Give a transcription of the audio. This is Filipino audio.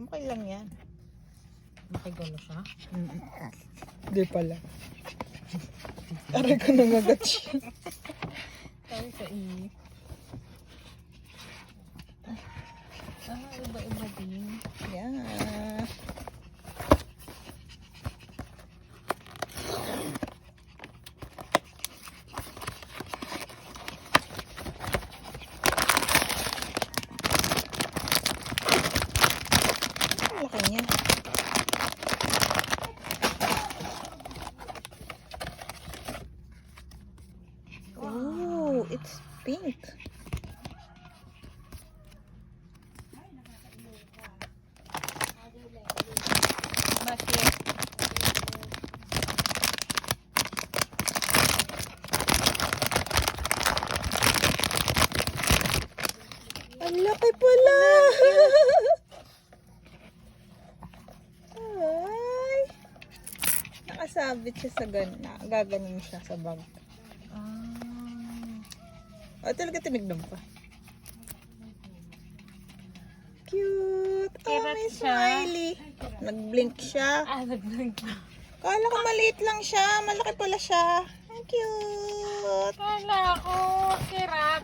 Okay lang yan. Makigano siya? Hindi pala. Aray ko nangagat siya. Sabi ka iba-iba din. Yeah. Ang laki niya. Oh, it's pink. Bakit? Ang laki pala! Ay! Nakasabit siya sa gaganin siya sa bag. Oh, talaga tinignan pa. Cute! Oh, Kirap may siya. smiley. Nag-blink siya. Nagblink na. Kala ko maliit lang siya. Malaki pala siya. Ang cute! Kala ko, kirap.